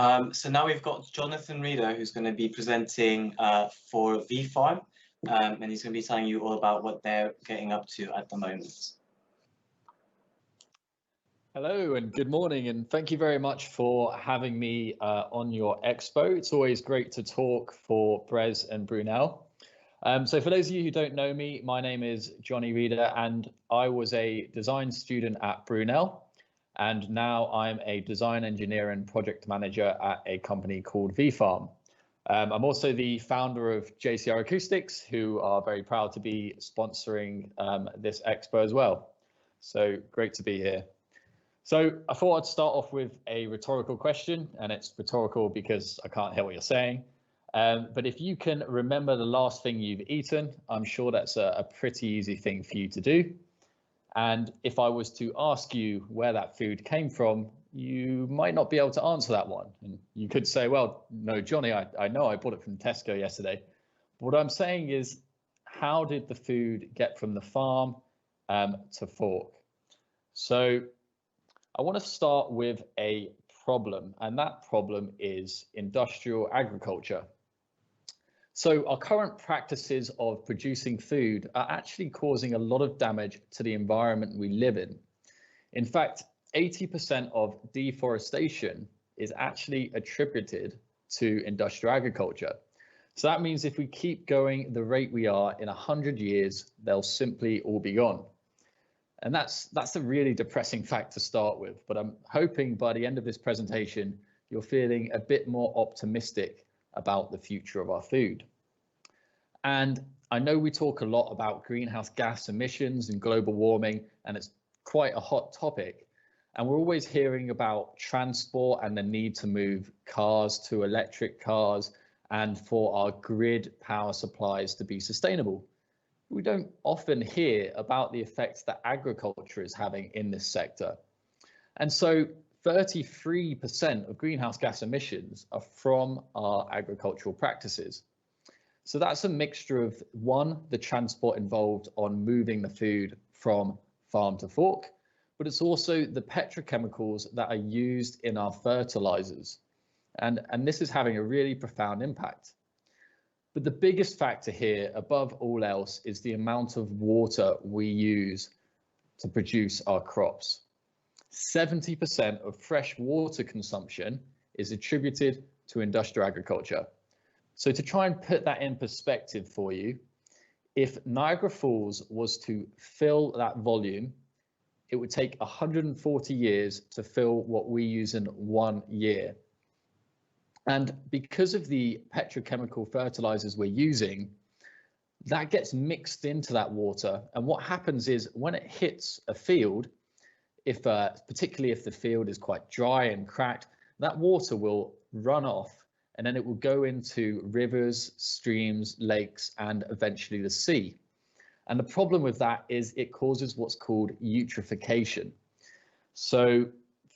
So now we've got Jonathan Reeder, who's going to be presenting for VFarm, and he's going to be telling you all about what they're getting up to at the moment. Hello and good morning, and thank you very much for having me on your expo. It's always great to talk for Brez and Brunel. So for those of you who don't know me, my name is Johnny Reeder, and I was a design student at Brunel, and now I'm a design engineer and project manager at a company called VFarm. I'm also the founder of JCR Acoustics, who are very proud to be sponsoring this expo as well. So great to be here. So I thought I'd start off with a rhetorical question, and it's rhetorical because I can't hear what you're saying. But if you can remember the last thing you've eaten, I'm sure that's a pretty easy thing for you to do. And if I was to ask you where that food came from, you might not be able to answer that one. And you could say, well, no, Johnny, I know I bought it from Tesco yesterday. But what I'm saying is, how did the food get from the farm to fork? So I want to start with a problem, and that problem is industrial agriculture. So our current practices of producing food are actually causing a lot of damage to the environment we live in. In fact, 80% of deforestation is actually attributed to industrial agriculture. So that means if we keep going the rate we are, in 100 years, they'll simply all be gone. And that's a really depressing fact to start with, but I'm hoping by the end of this presentation, you're feeling a bit more optimistic about the future of our food. And I know we talk a lot about greenhouse gas emissions and global warming, and it's quite a hot topic. And we're always hearing about transport and the need to move cars to electric cars and for our grid power supplies to be sustainable. We don't often hear about the effects that agriculture is having in this sector. And so 33% of greenhouse gas emissions are from our agricultural practices. So that's a mixture of, one, the transport involved on moving the food from farm to fork, but it's also the petrochemicals that are used in our fertilizers. And this is having a really profound impact. But the biggest factor here, above all else, is the amount of water we use to produce our crops. 70% of fresh water consumption is attributed to industrial agriculture. So to try and put that in perspective for you, if Niagara Falls was to fill that volume, it would take 140 years to fill what we use in 1 year. And because of the petrochemical fertilizers we're using, that gets mixed into that water. And what happens is when it hits a field, particularly if the field is quite dry and cracked, that water will run off and then it will go into rivers, streams, lakes, and eventually the sea. And the problem with that is it causes what's called eutrophication. So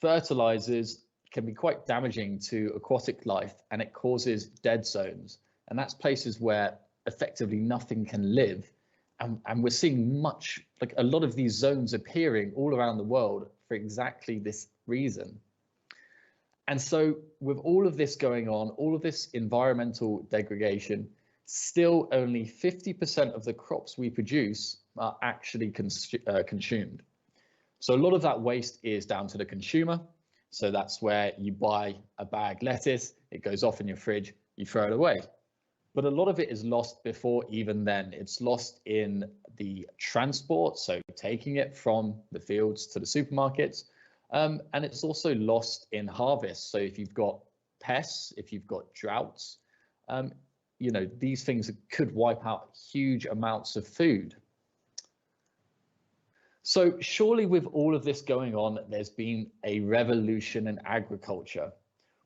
fertilizers can be quite damaging to aquatic life, and it causes dead zones, and that's places where effectively nothing can live. And we're seeing a lot of these zones appearing all around the world for exactly this reason. And so with all of this going on, all of this environmental degradation, still only 50% of the crops we produce are actually consumed. So a lot of that waste is down to the consumer. So that's where you buy a bag lettuce, it goes off in your fridge, you throw it away. But a lot of it is lost before even then. It's lost in the transport, so taking it from the fields to the supermarkets. And it's also lost in harvest. So if you've got pests, if you've got droughts, these things could wipe out huge amounts of food. So surely with all of this going on, there's been a revolution in agriculture.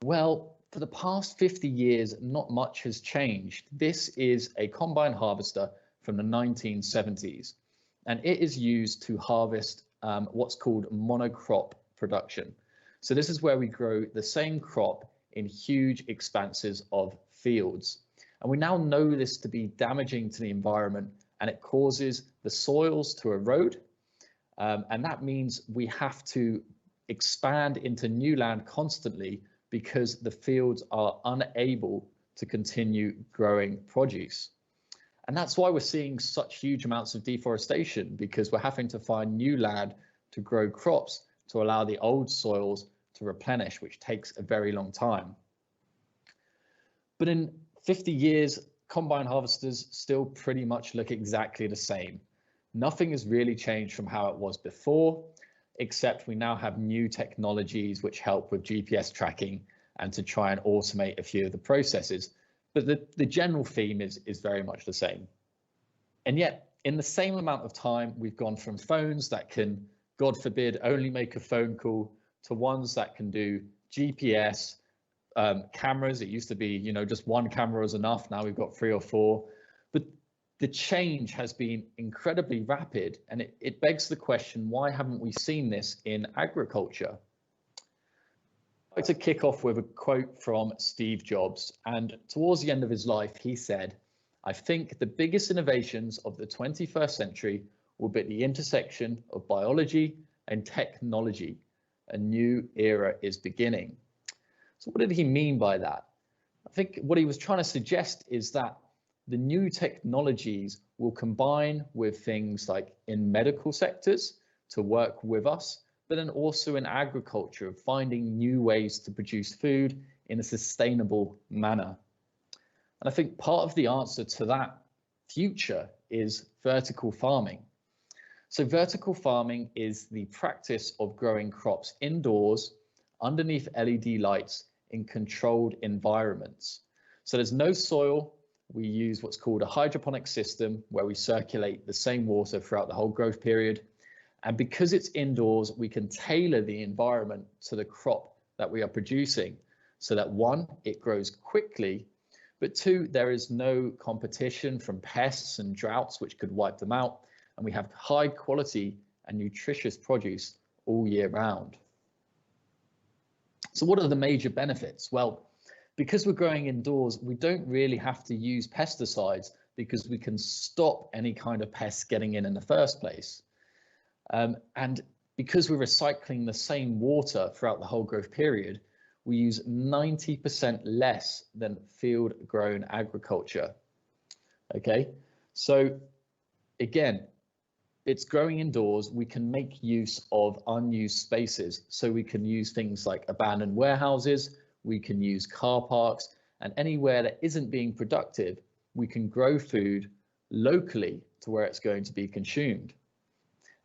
Well, for the past 50 years, not much has changed. This is a combine harvester from the 1970s, and it is used to harvest what's called monocrop production. So this is where we grow the same crop in huge expanses of fields. And we now know this to be damaging to the environment, and it causes the soils to erode. And that means we have to expand into new land constantly because the fields are unable to continue growing produce. And that's why we're seeing such huge amounts of deforestation, because we're having to find new land to grow crops to allow the old soils to replenish, which takes a very long time. But in 50 years, combine harvesters still pretty much look exactly the same. Nothing has really changed from how it was before, except we now have new technologies which help with GPS tracking and to try and automate a few of the processes. But the general theme is very much the same. And yet, in the same amount of time, we've gone from phones that can, God forbid, only make a phone call to ones that can do GPS, cameras. It used to be, you know, just one camera is enough. Now we've got 3 or 4. But the change has been incredibly rapid, and it begs the question, why haven't we seen this in agriculture? I'd like to kick off with a quote from Steve Jobs, and towards the end of his life, he said, "I think the biggest innovations of the 21st century will be at the intersection of biology and technology. A new era is beginning." So what did he mean by that? I think what he was trying to suggest is that the new technologies will combine with things like in medical sectors to work with us, but then also in agriculture, of finding new ways to produce food in a sustainable manner. And I think part of the answer to that future is vertical farming. So vertical farming is the practice of growing crops indoors underneath LED lights in controlled environments. So there's no soil. We use what's called a hydroponic system, where we circulate the same water throughout the whole growth period. And because it's indoors, we can tailor the environment to the crop that we are producing, so that 1, it grows quickly, but 2, there is no competition from pests and droughts which could wipe them out, and we have high quality and nutritious produce all year round. So what are the major benefits? Well, because we're growing indoors, we don't really have to use pesticides, because we can stop any kind of pests getting in the first place. And because we're recycling the same water throughout the whole growth period, we use 90% less than field grown agriculture. Okay, so again, it's growing indoors. We can make use of unused spaces. So we can use things like abandoned warehouses, we can use car parks, and anywhere that isn't being productive, we can grow food locally to where it's going to be consumed.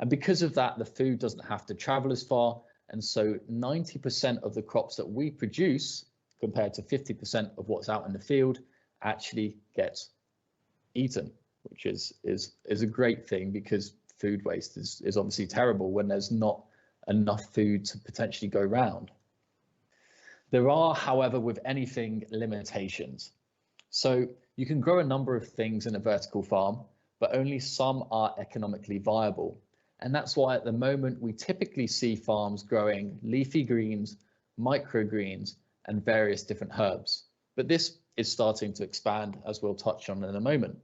And because of that, the food doesn't have to travel as far. And so 90% of the crops that we produce, compared to 50% of what's out in the field, actually gets eaten, which is a great thing, because food waste is obviously terrible when there's not enough food to potentially go round. There are, however, with anything, limitations. So you can grow a number of things in a vertical farm, but only some are economically viable. And that's why at the moment we typically see farms growing leafy greens, microgreens, and various different herbs. But this is starting to expand, as we'll touch on in a moment.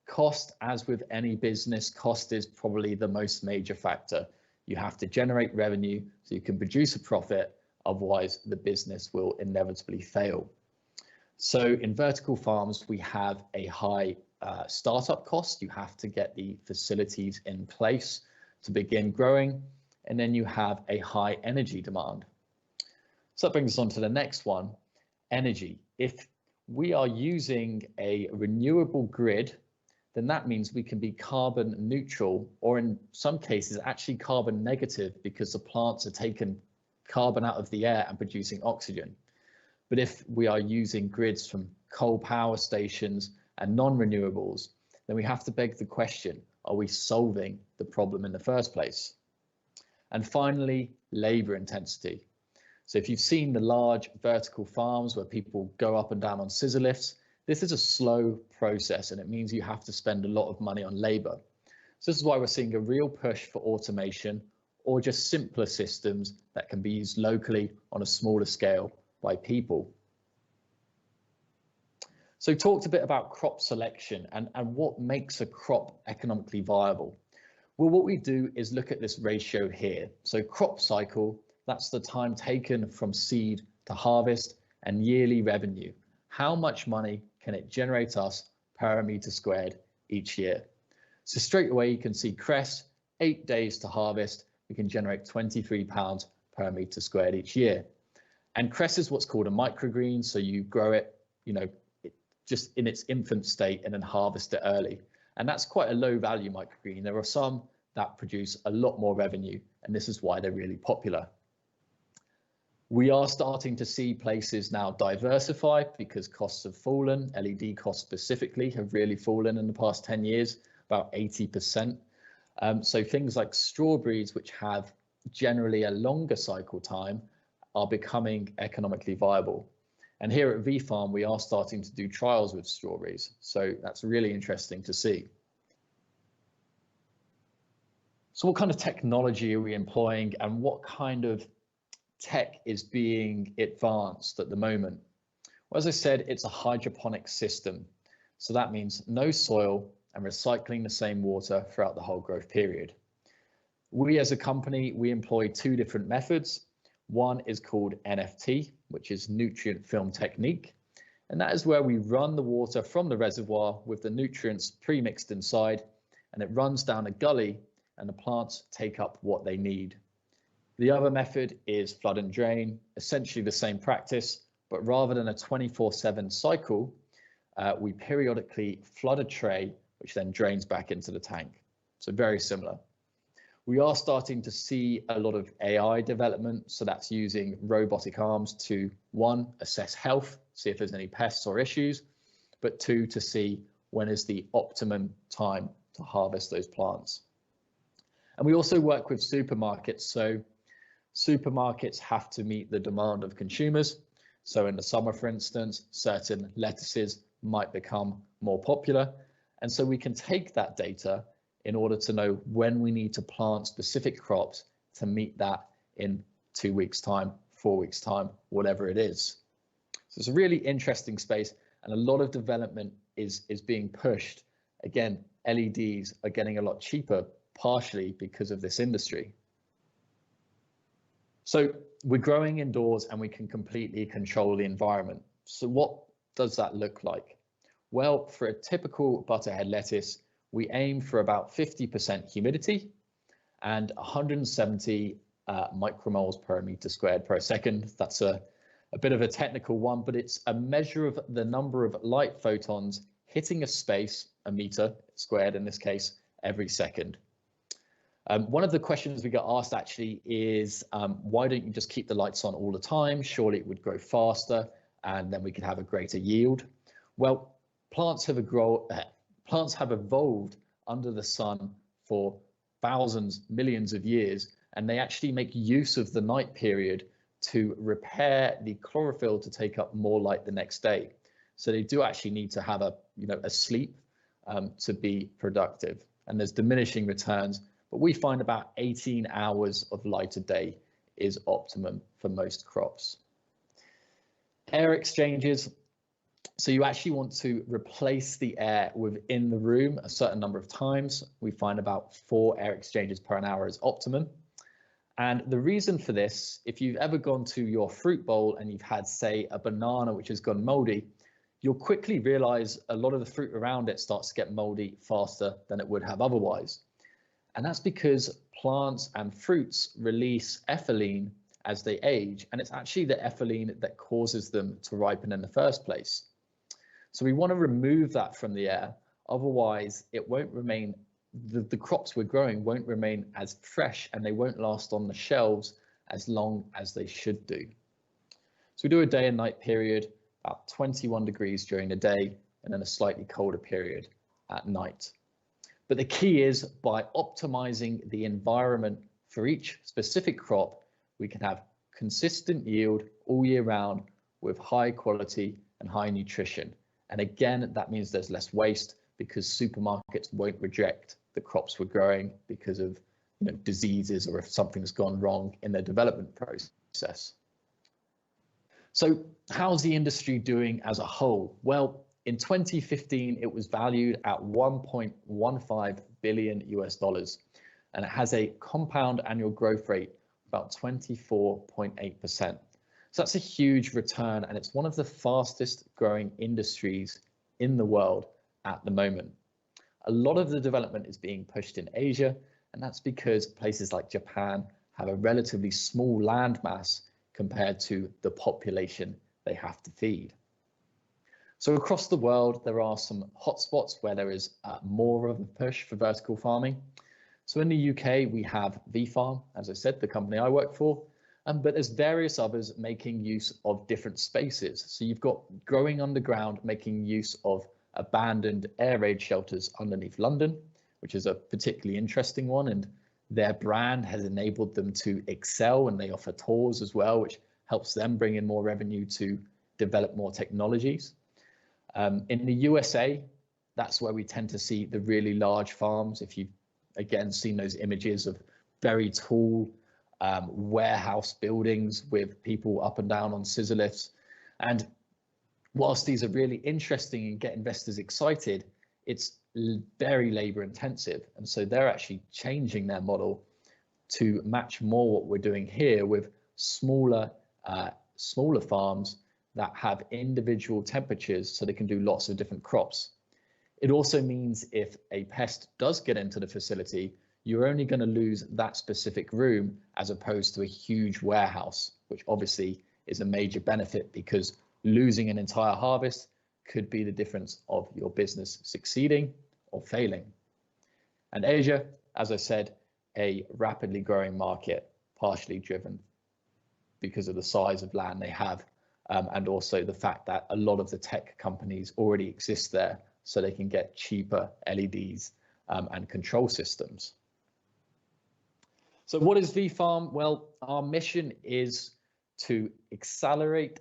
Cost, as with any business, cost is probably the most major factor. You have to generate revenue so you can produce a profit, otherwise the business will inevitably fail. So in vertical farms, we have a high startup cost. You have to get the facilities in place to begin growing, and then you have a high energy demand. So that brings us on to the next one, energy. If we are using a renewable grid, then that means we can be carbon neutral, or in some cases actually carbon negative, because the plants are taking carbon out of the air and producing oxygen. But if we are using grids from coal power stations and non-renewables, then we have to beg the question, are we solving the problem in the first place? And finally, labor intensity. So if you've seen the large vertical farms where people go up and down on scissor lifts, this is a slow process, and it means you have to spend a lot of money on labor. So this is why we're seeing a real push for automation, or just simpler systems that can be used locally on a smaller scale by people. So talked a bit about crop selection and what makes a crop economically viable. Well, what we do is look at this ratio here. So crop cycle, that's the time taken from seed to harvest, and yearly revenue. How much money can it generate us per meter squared each year? So straight away you can see cress, 8 days to harvest, we can generate £23 per meter squared each year. And cress is what's called a microgreen, so you grow it, just in its infant state and then harvest it early. And that's quite a low value microgreen. There are some that produce a lot more revenue, and this is why they're really popular. We are starting to see places now diversify because costs have fallen. LED costs specifically have really fallen in the past 10 years, about 80%. So things like strawberries, which have generally a longer cycle time, are becoming economically viable. And here at V-Farm, we are starting to do trials with strawberries. So that's really interesting to see. So what kind of technology are we employing, and what kind of tech is being advanced at the moment? Well, as I said, it's a hydroponic system. So that means no soil and recycling the same water throughout the whole growth period. We as a company, we employ 2 different methods. One is called NFT, which is nutrient film technique. And that is where we run the water from the reservoir with the nutrients pre-mixed inside, and it runs down a gully and the plants take up what they need. The other method is flood and drain, essentially the same practice, but rather than a 24/7 cycle, we periodically flood a tray, which then drains back into the tank. So very similar. We are starting to see a lot of AI development. So that's using robotic arms to, 1, assess health, see if there's any pests or issues, but 2, to see when is the optimum time to harvest those plants. And we also work with supermarkets. So supermarkets have to meet the demand of consumers. So in the summer, for instance, certain lettuces might become more popular. And so we can take that data in order to know when we need to plant specific crops to meet that in 2 weeks' time, 4 weeks' time, whatever it is. So it's a really interesting space, and a lot of development is being pushed. Again, LEDs are getting a lot cheaper, partially because of this industry. So we're growing indoors and we can completely control the environment. So what does that look like? Well, for a typical butterhead lettuce, we aim for about 50% humidity and 170 micromoles per meter squared per second. That's a bit of a technical one, but it's a measure of the number of light photons hitting a space, a meter squared in this case, every second. One of the questions we get asked actually is, why don't you just keep the lights on all the time? Surely it would grow faster and then we could have a greater yield. Well, plants have evolved under the sun for thousands, millions of years, and they actually make use of the night period to repair the chlorophyll to take up more light the next day. So they do actually need to have a sleep to be productive, and there's diminishing returns, but we find about 18 hours of light a day is optimum for most crops. Air exchanges. So you actually want to replace the air within the room a certain number of times. We find about 4 air exchanges per an hour is optimum. And the reason for this, if you've ever gone to your fruit bowl and you've had, say, a banana which has gone moldy, you'll quickly realize a lot of the fruit around it starts to get moldy faster than it would have otherwise. And that's because plants and fruits release ethylene as they age, and it's actually the ethylene that causes them to ripen in the first place. So we want to remove that from the air, otherwise it won't remain, the crops we're growing won't remain as fresh and they won't last on the shelves as long as they should do. So we do a day and night period, about 21 degrees during the day and then a slightly colder period at night. But the key is, by optimizing the environment for each specific crop, we can have consistent yield all year round with high quality and high nutrition. And again, that means there's less waste because supermarkets won't reject the crops we're growing because of diseases or if something's gone wrong in their development process. So how's the industry doing as a whole? Well, in 2015, it was valued at $1.15 billion US, and it has a compound annual growth rate about 24.8%. So that's a huge return, and it's one of the fastest growing industries in the world at the moment. A lot of the development is being pushed in Asia, and that's because places like Japan have a relatively small land mass compared to the population they have to feed. So across the world, there are some hotspots where there is more of a push for vertical farming. So in the UK, we have VFarm, as I said, the company I work for, but there's various others making use of different spaces. So you've got Growing Underground making use of abandoned air raid shelters underneath London, which is a particularly interesting one, and their brand has enabled them to excel, and they offer tours as well, which helps them bring in more revenue to develop more technologies. In the USA, that's where we tend to see the really large farms. If you've again seen those images of very tall warehouse buildings with people up and down on scissor lifts. And whilst these are really interesting and get investors excited, it's very labor intensive. And so they're actually changing their model to match more what we're doing here with smaller farms that have individual temperatures so they can do lots of different crops. It also means if a pest does get into the facility, you're only going to lose that specific room as opposed to a huge warehouse, which obviously is a major benefit because losing an entire harvest could be the difference of your business succeeding or failing. And Asia, as I said, a rapidly growing market, partially driven because of the size of land they have, and also the fact that a lot of the tech companies already exist there, so they can get cheaper LEDs and control systems. So what is VFarm? Well, our mission is to accelerate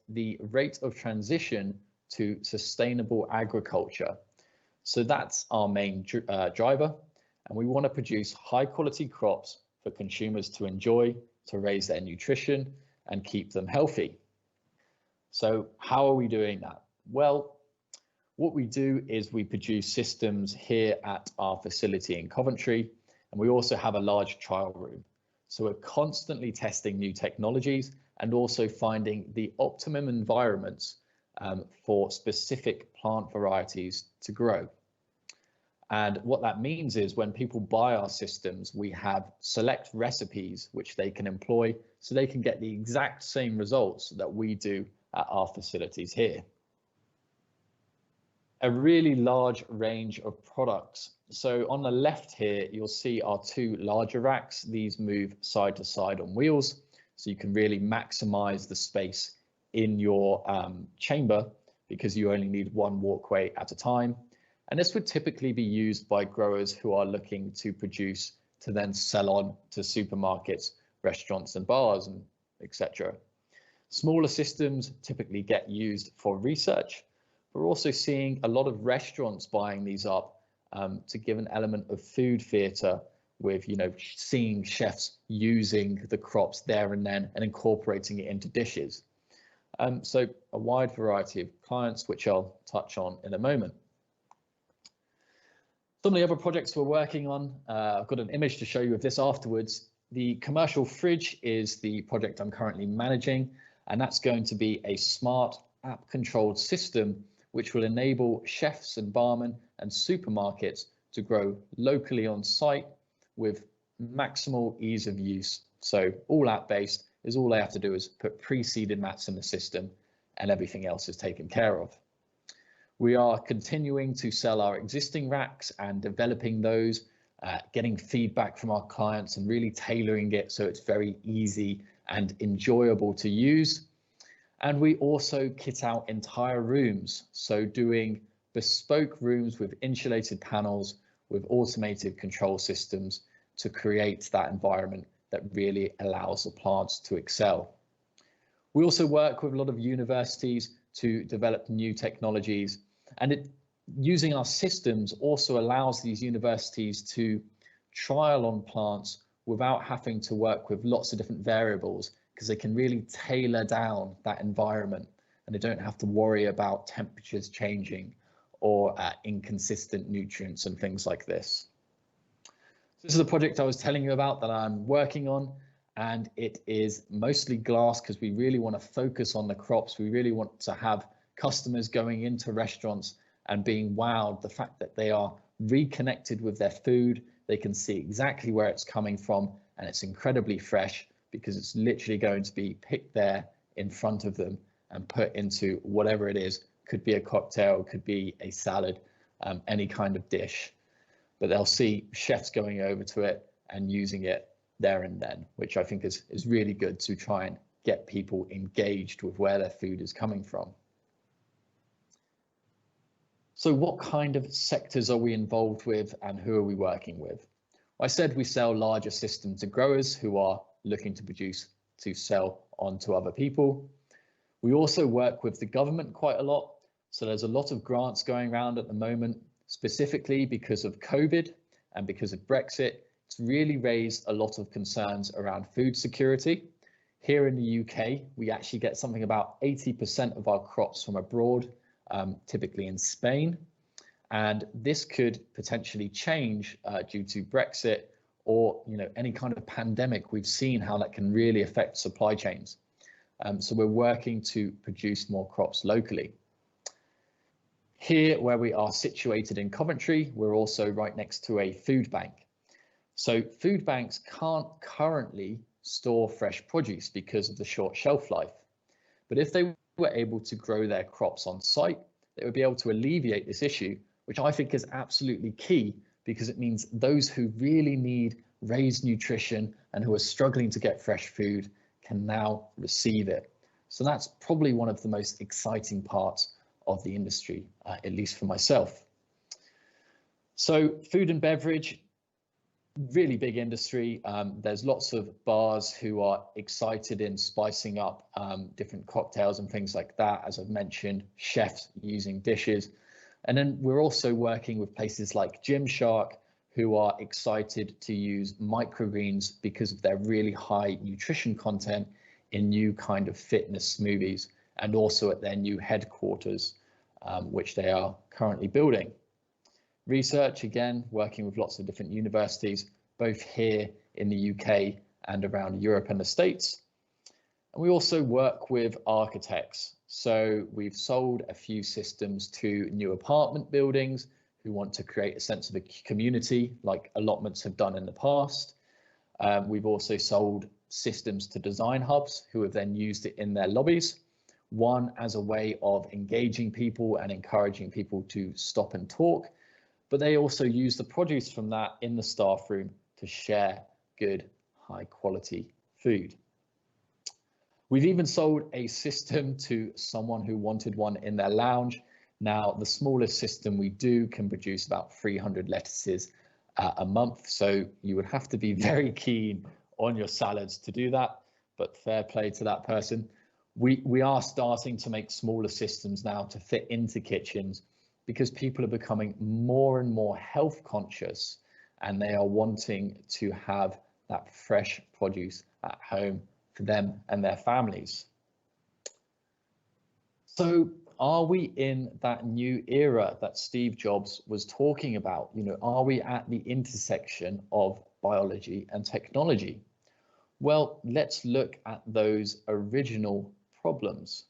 the rate of transition to sustainable agriculture. So that's our main driver, and we want to produce high quality crops for consumers to enjoy, to raise their nutrition and keep them healthy. So how are we doing that? Well, what we do is we produce systems here at our facility in Coventry, and we also have a large trial room. So we're constantly testing new technologies and also finding the optimum environments for specific plant varieties to grow. And what that means is when people buy our systems, we have select recipes which they can employ so they can get the exact same results that we do at our facilities here. A really large range of products. So on the left here, you'll see our two larger racks. These move side to side on wheels, so you can really maximize the space in your chamber because you only need one walkway at a time. And this would typically be used by growers who are looking to produce to then sell on to supermarkets, restaurants and bars, and etc. Smaller systems typically get used for research. We're also seeing a lot of restaurants buying these up to give an element of food theatre with, seeing chefs using the crops there and then and incorporating it into dishes. So a wide variety of clients, which I'll touch on in a moment. Some of the other projects we're working on, I've got an image to show you of this afterwards. The commercial fridge is the project I'm currently managing, and that's going to be a smart app-controlled system which will enable chefs and barmen and supermarkets to grow locally on site with maximal ease of use. So all app-based is all they have to do is put pre-seeded mats in the system and everything else is taken care of. We are continuing to sell our existing racks and developing those, getting feedback from our clients and really tailoring it so it's very easy and enjoyable to use. And we also kit out entire rooms, so doing bespoke rooms with insulated panels with automated control systems to create that environment that really allows the plants to excel. We also work with a lot of universities to develop new technologies, and using our systems also allows these universities to trial on plants without having to work with lots of different variables, because they can really tailor down that environment and they don't have to worry about temperatures changing or inconsistent nutrients and things like this. So this is a project I was telling you about that I'm working on, and it is mostly glass because we really want to focus on the crops. We really want to have customers going into restaurants and being wowed, the fact that they are reconnected with their food. They can see exactly where it's coming from, and it's incredibly fresh because it's literally going to be picked there in front of them and put into whatever it is. Could be a cocktail, could be a salad, any kind of dish. But they'll see chefs going over to it and using it there and then, which I think is really good to try and get people engaged with where their food is coming from. So what kind of sectors are we involved with and who are we working with? Well, I said we sell larger systems to growers who are looking to produce to sell on to other people. We also work with the government quite a lot. So there's a lot of grants going around at the moment, specifically because of COVID and because of Brexit. It's really raised a lot of concerns around food security. Here in the UK, we actually get something about 80% of our crops from abroad, typically in Spain. And this could potentially change due to Brexit or any kind of pandemic. We've seen how that can really affect supply chains. So we're working to produce more crops locally. Here, where we are situated in Coventry, we're also right next to a food bank. So food banks can't currently store fresh produce because of the short shelf life. But if they were able to grow their crops on site, they would be able to alleviate this issue, which I think is absolutely key, because it means those who really need raised nutrition and who are struggling to get fresh food can now receive it. So that's probably one of the most exciting parts of the industry, at least for myself. So food and beverage, really big industry. There's lots of bars who are excited in spicing up different cocktails and things like that. As I've mentioned, chefs using dishes. And then we're also working with places like Gymshark, who are excited to use microgreens because of their really high nutrition content in new kind of fitness smoothies, and also at their new headquarters, which they are currently building. Research, again, working with lots of different universities, both here in the UK and around Europe and the States. And we also work with architects. So we've sold a few systems to new apartment buildings who want to create a sense of a community, like allotments have done in the past. We've also sold systems to design hubs who have then used it in their lobbies. One, as a way of engaging people and encouraging people to stop and talk, but they also use the produce from that in the staff room to share good, high quality food. We've even sold a system to someone who wanted one in their lounge. Now, the smallest system we do can produce about 300 lettuces a month, so you would have to be very keen on your salads to do that, but fair play to that person. We are starting to make smaller systems now to fit into kitchens, because people are becoming more and more health conscious, and they are wanting to have that fresh produce at home for them and their families. So are we in that new era that Steve Jobs was talking about? Are we at the intersection of biology and technology? Well, let's look at those original problems.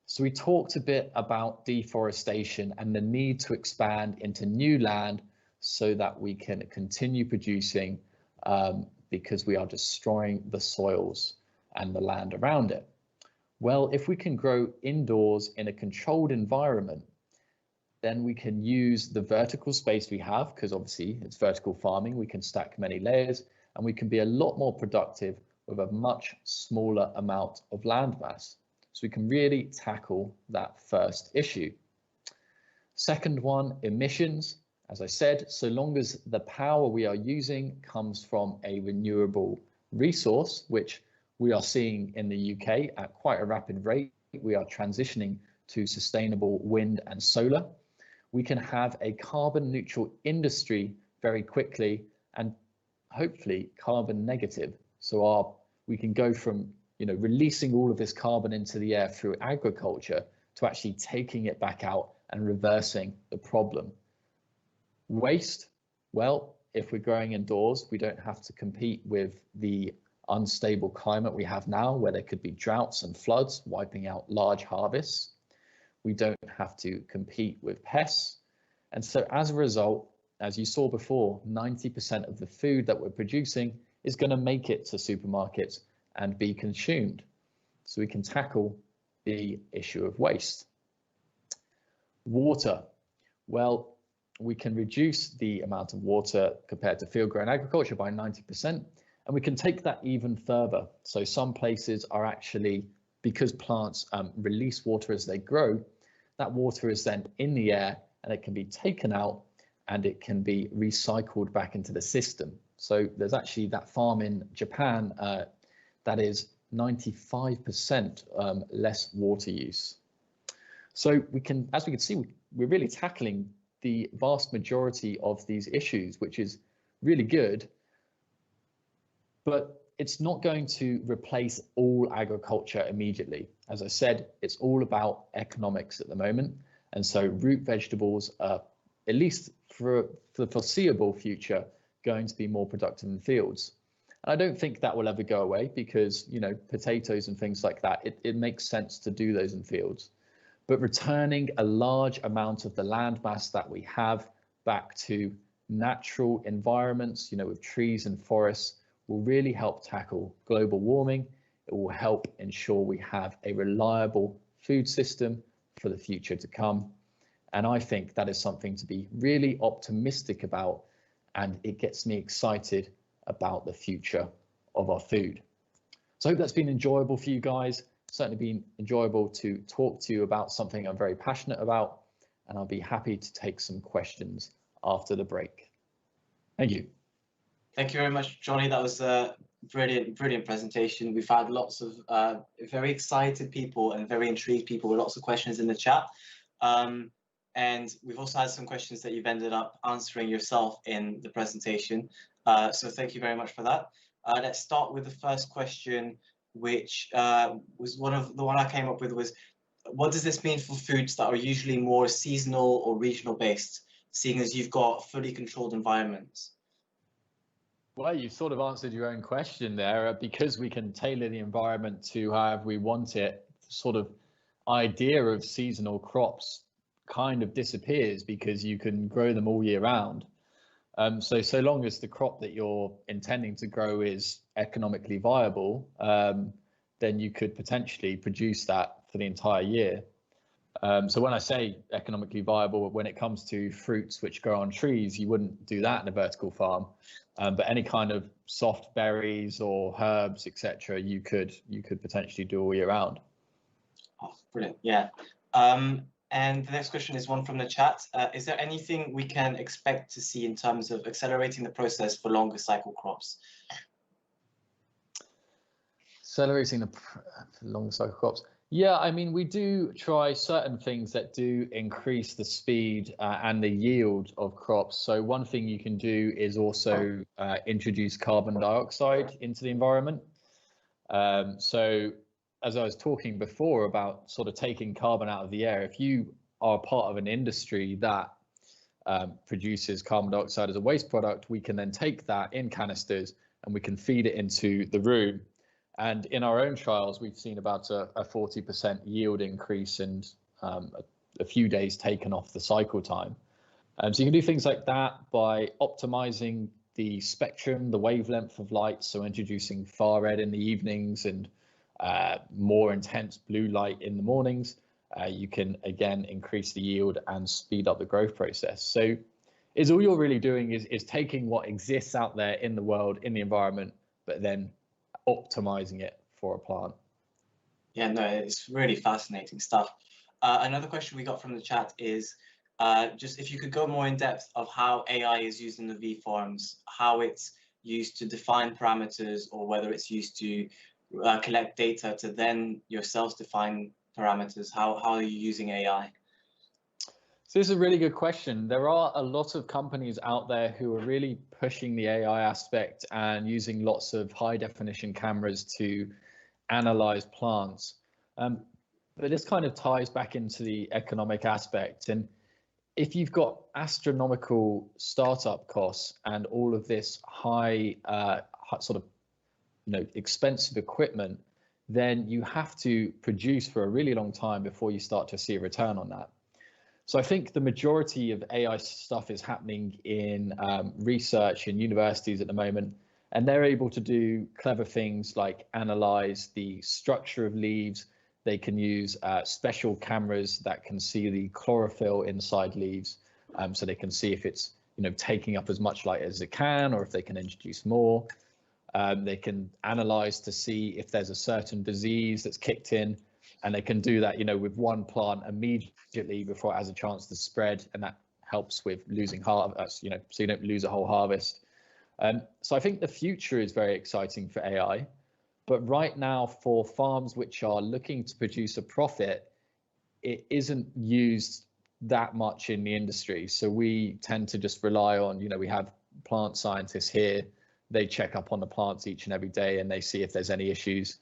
So we talked a bit about deforestation and the need to expand into new land so that we can continue producing, because we are destroying the soils and the land around it. Well, if we can grow indoors in a controlled environment, then we can use the vertical space we have, because obviously it's vertical farming, we can stack many layers, and we can be a lot more productive with a much smaller amount of land mass. So we can really tackle that first issue. Second one, emissions. As I said, so long as the power we are using comes from a renewable resource, which we are seeing in the UK at quite a rapid rate, we are transitioning to sustainable wind and solar. We can have a carbon neutral industry very quickly, and hopefully carbon negative. So we can go from releasing all of this carbon into the air through agriculture to actually taking it back out and reversing the problem. Waste, well, if we're growing indoors, we don't have to compete with the unstable climate we have now, where there could be droughts and floods wiping out large harvests. We don't have to compete with pests. And so as a result, as you saw before, 90% of the food that we're producing is going to make it to supermarkets and be consumed. So we can tackle the issue of waste. Water. Well, we can reduce the amount of water compared to field-grown agriculture by 90%, and we can take that even further. So some places are actually, because plants release water as they grow, that water is then in the air and it can be taken out and it can be recycled back into the system. So there's actually that farm in Japan that is 95% less water use. So we can, as we can see, we're really tackling the vast majority of these issues, which is really good, but it's not going to replace all agriculture immediately. As I said, it's all about economics at the moment. And so root vegetables are, at least for the foreseeable future, going to be more productive in fields. And I don't think that will ever go away because, you know, potatoes and things like that, it makes sense to do those in fields. But returning a large amount of the land mass that we have back to natural environments, you know, with trees and forests, will really help tackle global warming. It will help ensure we have a reliable food system for the future to come. And I think that is something to be really optimistic about, and it gets me excited about the future of our food. So I hope that's been enjoyable for you guys. Certainly been enjoyable to talk to you about something I'm very passionate about, and I'll be happy to take some questions after the break. Thank you. Thank you very much, Johnny. That was a brilliant presentation. We've had lots of very excited people and very intrigued people with lots of questions in the chat. And we've also had some questions that you've ended up answering yourself in the presentation. So thank you very much for that. Let's start with the first question, which was the one I came up with was, what does this mean for foods that are usually more seasonal or regional based, seeing as you've got fully controlled environments? Well, you sort of answered your own question there. Because we can tailor the environment to however we want it, the sort of idea of seasonal crops kind of disappears because you can grow them all year round. So long as the crop that you're intending to grow is economically viable, then you could potentially produce that for the entire year. So when I say economically viable, when it comes to fruits which grow on trees, you wouldn't do that in a vertical farm. But any kind of soft berries or herbs, etc., you could potentially do all year round. Oh, brilliant! Yeah. And the next question is one from the chat. Is there anything we can expect to see in terms of accelerating the process for longer cycle crops? Accelerating the longer cycle crops. Yeah, I mean, we do try certain things that do increase the speed and the yield of crops. So one thing you can do is also introduce carbon dioxide into the environment. So as I was talking before about sort of taking carbon out of the air, if you are part of an industry that produces carbon dioxide as a waste product, we can then take that in canisters and we can feed it into the room. And in our own trials, we've seen about a 40% yield increase and a few days taken off the cycle time. So you can do things like that by optimizing the spectrum, the wavelength of light. So introducing far red in the evenings and more intense blue light in the mornings. You can, again, increase the yield and speed up the growth process. So all you're really doing is taking what exists out there in the world, in the environment, but then optimizing it for a plant. Yeah, no, it's really fascinating stuff. Another question we got from the chat is just if you could go more in depth of how AI is used in the V farms, how it's used to define parameters, or whether it's used to collect data to then yourselves define parameters. How are you using AI? So this is a really good question. There are a lot of companies out there who are really pushing the AI aspect and using lots of high definition cameras to analyze plants. But this kind of ties back into the economic aspect. And if you've got astronomical startup costs and all of this high sort of expensive equipment, then you have to produce for a really long time before you start to see a return on that. So I think the majority of AI stuff is happening in research in universities at the moment, and they're able to do clever things like analyze the structure of leaves. They can use special cameras that can see the chlorophyll inside leaves, so they can see if it's taking up as much light as it can, or if they can introduce more. They can analyze to see if there's a certain disease that's kicked in, and they can do that, with one plant immediately before it has a chance to spread, and that helps with losing harvest, so you don't lose a whole harvest. So I think the future is very exciting for AI, but right now for farms which are looking to produce a profit, it isn't used that much in the industry. So we tend to just rely on, we have plant scientists here. They check up on the plants each and every day, and they see if there's any issues.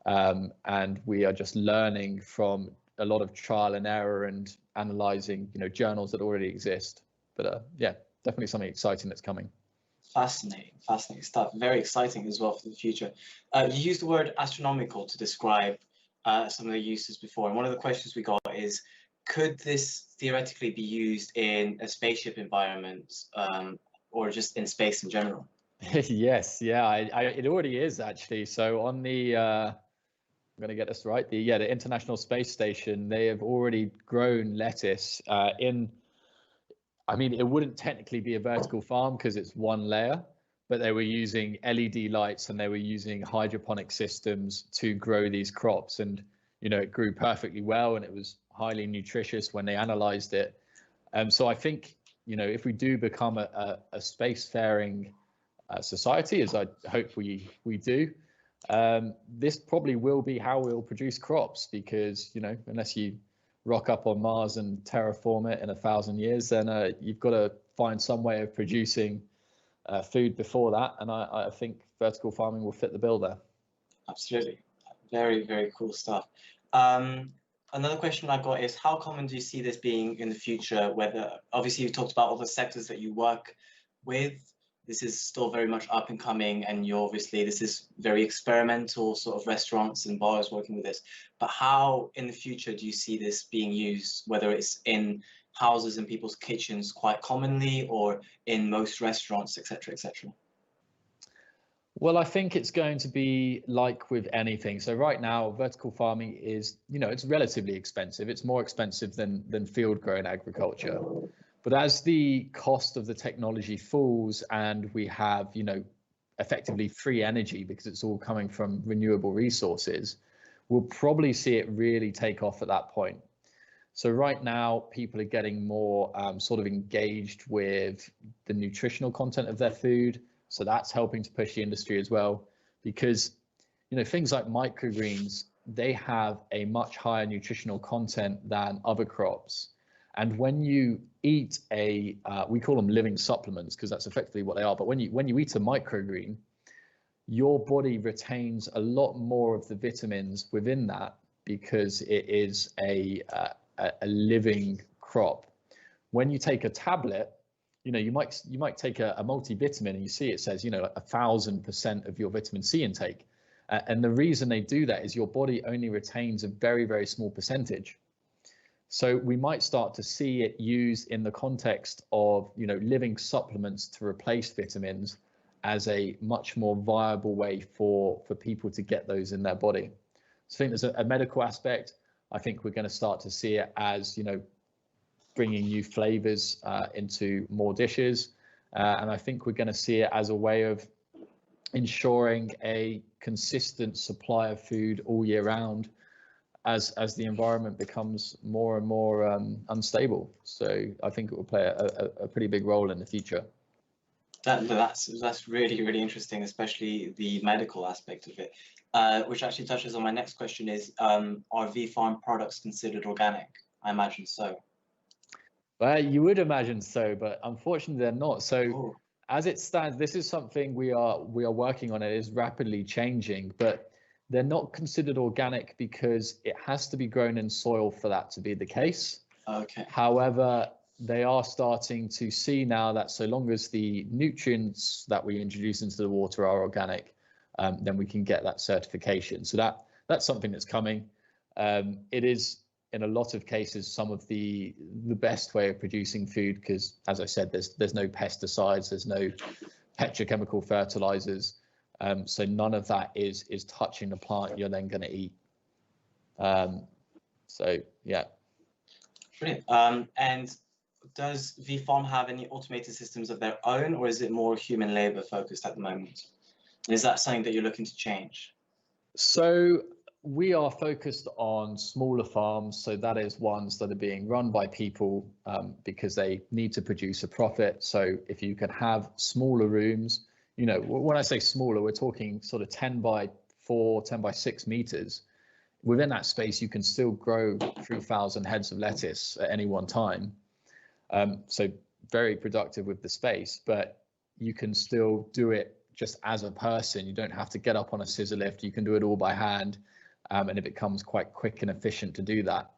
And we are just learning from a lot of trial and error and analyzing, journals that already exist. But yeah, definitely something exciting that's coming. Fascinating stuff. Very exciting as well for the future. You used the word astronomical to describe some of the uses before, and one of the questions we got is, could this theoretically be used in a spaceship environment, or just in space in general? Yes, yeah, it already is actually. So on the I'm going to get this right. The International Space Station, they have already grown lettuce I mean, it wouldn't technically be a vertical farm because it's one layer, but they were using LED lights and they were using hydroponic systems to grow these crops, and it grew perfectly well, and it was highly nutritious when they analyzed it. So I think if we do become a spacefaring society, as I hope we do, this probably will be how we'll produce crops, because unless you rock up on Mars and terraform it in 1,000 years, then you've got to find some way of producing food before that, and I think vertical farming will fit the bill there. Absolutely. Very, very cool stuff. Another question I got is, how common do you see this being in the future? Whether, obviously you talked about all the sectors that you work with, this is still very much up and coming, and this is very experimental sort of restaurants and bars working with this. But how in the future do you see this being used, whether it's in houses and people's kitchens quite commonly, or in most restaurants, etc., etc.? Well, I think it's going to be like with anything. So right now, vertical farming is, it's relatively expensive. It's more expensive than field grown agriculture. But as the cost of the technology falls and we have, effectively free energy because it's all coming from renewable resources, we'll probably see it really take off at that point. So right now, people are getting more sort of engaged with the nutritional content of their food. So that's helping to push the industry as well, because, things like microgreens, they have a much higher nutritional content than other crops. And when you eat we call them living supplements because that's effectively what they are. But when you eat a microgreen, your body retains a lot more of the vitamins within that because it is a living crop. When you take a tablet, you might take a multivitamin and you see it says 1,000% of your vitamin C intake, and the reason they do that is your body only retains a very, very small percentage. So we might start to see it used in the context of living supplements to replace vitamins as a much more viable way for people to get those in their body. So I think there's a medical aspect. I think we're going to start to see it as bringing new flavors into more dishes, and I think we're going to see it as a way of ensuring a consistent supply of food all year round as the environment becomes more and more unstable. So I think it will play a pretty big role in the future. That's really, really interesting, especially the medical aspect of it, which actually touches on my next question is, are V-Farm products considered organic? I imagine so. Well, you would imagine so, but unfortunately they're not. So as it stands, this is something we are working on. It is rapidly changing, but they're not considered organic because it has to be grown in soil for that to be the case. Okay. However, they are starting to see now that so long as the nutrients that we introduce into the water are organic, then we can get that certification. So that's something that's coming. It is, in a lot of cases, some of the best way of producing food, because, as I said, there's no pesticides, there's no petrochemical fertilizers, so none of that is touching the plant you're then going to eat. So yeah. Brilliant. And does VFarm have any automated systems of their own, or is it more human labor focused at the moment? Is that something that you're looking to change? So we are focused on smaller farms. So that is ones that are being run by people because they need to produce a profit. So if you can have smaller rooms, you know, when I say smaller, we're talking sort of 10 by 4, 10 by 6 meters. Within that space, you can still grow 3,000 heads of lettuce at any one time. So very productive with the space, but you can still do it just as a person. You don't have to get up on a scissor lift. You can do it all by hand, and it becomes quite quick and efficient to do that.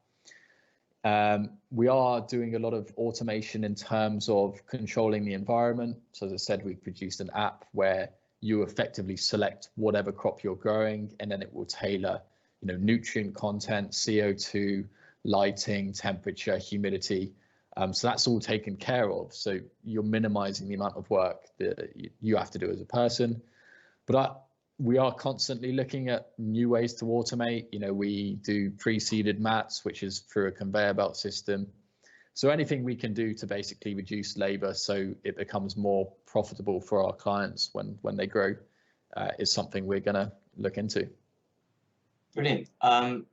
We are doing a lot of automation in terms of controlling the environment. So as I said, we've produced an app where you effectively select whatever crop you're growing, and then it will tailor, you know, nutrient content, CO2, lighting, temperature, humidity. So that's all taken care of. So you're minimizing the amount of work that you have to do as a person. But we are constantly looking at new ways to automate. You know, we do pre-seeded mats, which is through a conveyor belt system. So anything we can do to basically reduce labor so it becomes more profitable for our clients when they grow is something we're going to look into. Brilliant.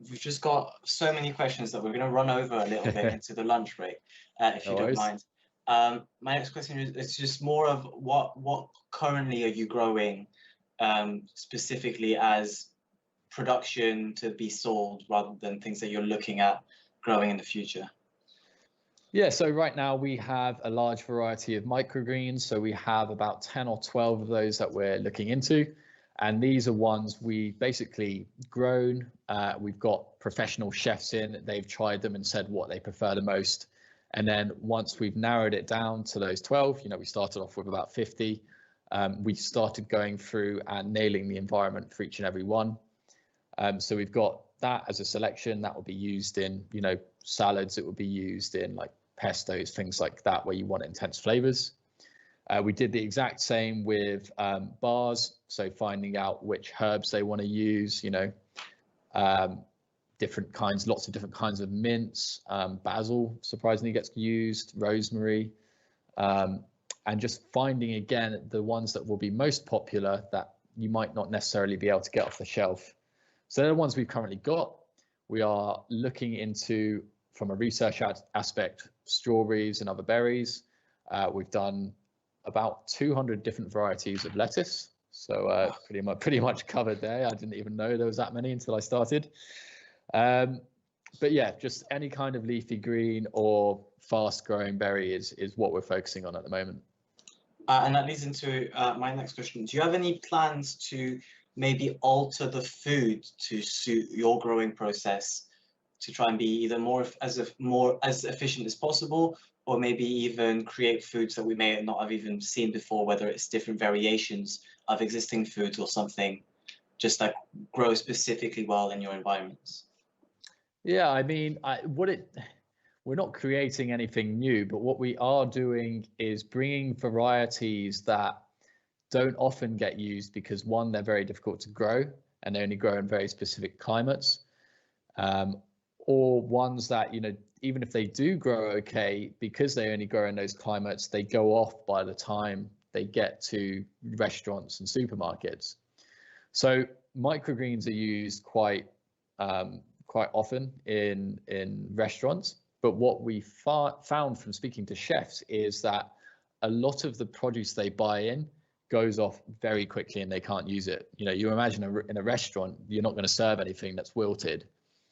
We've just got so many questions that we're going to run over a little bit into the lunch break, if you don't mind. My next question is just more of what currently are you growing specifically as production to be sold rather than things that you're looking at growing in the future? Yeah, so right now we have a large variety of microgreens. So we have about 10 or 12 of those that we're looking into. And these are ones we basically grown. We've got professional chefs in, they've tried them and said what they prefer the most. And then once we've narrowed it down to those 12, you know, we started off with about 50. We started going through and nailing the environment for each and every one. So we've got that as a selection that will be used in, you know, salads. It will be used in like pestos, things like that, where you want intense flavors. We did the exact same with bars, so finding out which herbs they want to use, you know, different kinds, lots of different kinds of mints. Basil surprisingly gets used, rosemary, and just finding again the ones that will be most popular that you might not necessarily be able to get off the shelf. So they're the ones we've currently got. We are looking into, from a research aspect, strawberries and other berries. We've done about 200 different varieties of lettuce, so pretty much covered there. I didn't even know there was that many until I started. But yeah, just any kind of leafy green or fast growing berry is what we're focusing on at the moment. And that leads into my next question. Do you have any plans to maybe alter the food to suit your growing process, to try and be either more as efficient as possible, or maybe even create foods that we may not have even seen before, whether it's different variations of existing foods or something, just like grow specifically well in your environments? Yeah, I mean, we're not creating anything new, but what we are doing is bringing varieties that don't often get used because, one, they're very difficult to grow and they only grow in very specific climates, or ones that, you know, even if they do grow okay, because they only grow in those climates, they go off by the time they get to restaurants and supermarkets. So microgreens are used quite often in restaurants, but what we found from speaking to chefs is that a lot of the produce they buy in goes off very quickly and they can't use it. You know, you imagine in a restaurant, you're not going to serve anything that's wilted.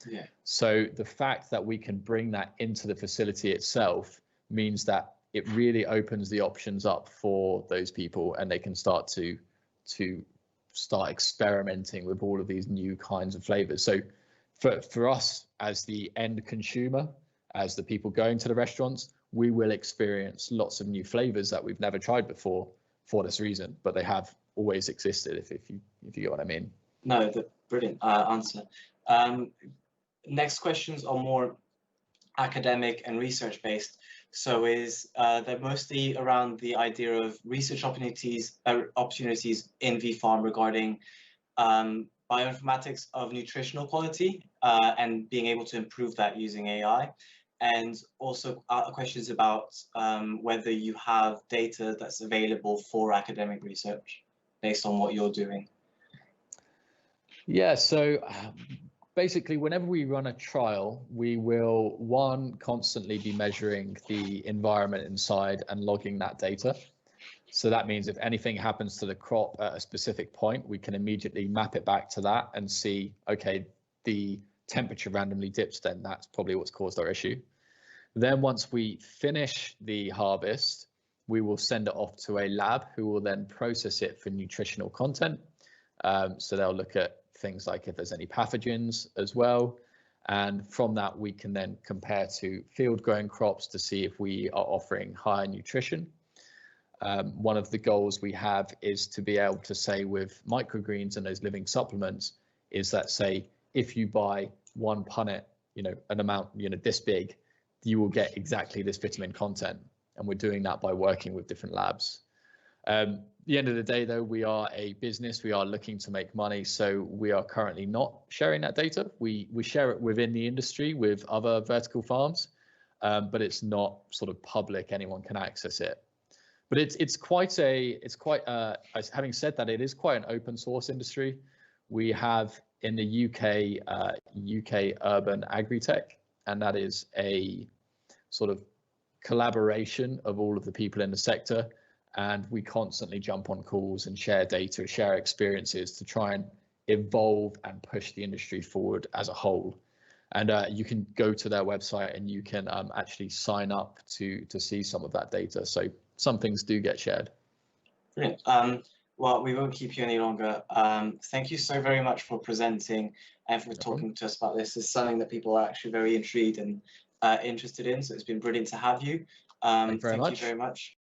Yeah. So the fact that we can bring that into the facility itself means that it really opens the options up for those people, and they can start to experimenting with all of these new kinds of flavors. So for us as the end consumer, as the people going to the restaurants, we will experience lots of new flavors that we've never tried before for this reason, but they have always existed, if you get what I mean. No, the brilliant answer. Next questions are more academic and research based. So they're mostly around the idea of research opportunities in VFarm regarding bioinformatics of nutritional quality and being able to improve that using AI. And also questions about whether you have data that's available for academic research based on what you're doing. Yeah, so basically, whenever we run a trial, we will, one, constantly be measuring the environment inside and logging that data. So that means if anything happens to the crop at a specific point, we can immediately map it back to that and see, okay, the temperature randomly dips, then that's probably what's caused our issue. Then once we finish the harvest, we will send it off to a lab who will then process it for nutritional content. So they'll look at things like if there's any pathogens as well. And from that, we can then compare to field grown crops to see if we are offering higher nutrition. One of the goals we have is to be able to say with microgreens and those living supplements is that, say, if you buy one punnet, an amount, this big, you will get exactly this vitamin content. And we're doing that by working with different labs. At the end of the day, though, we are a business. We are looking to make money. So we are currently not sharing that data. We share it within the industry with other vertical farms, but it's not sort of public. Anyone can access it. But having said that, it is quite an open source industry. We have in the UK Urban Agritech, and that is a sort of collaboration of all of the people in the sector. And we constantly jump on calls and share data, share experiences to try and evolve and push the industry forward as a whole. And you can go to their website and you can actually sign up to see some of that data. So some things do get shared. Brilliant. Well, we won't keep you any longer. Thank you so very much for presenting and for talking to us about this. It's something that people are actually very intrigued and interested in. So it's been brilliant to have you. Thank you very much.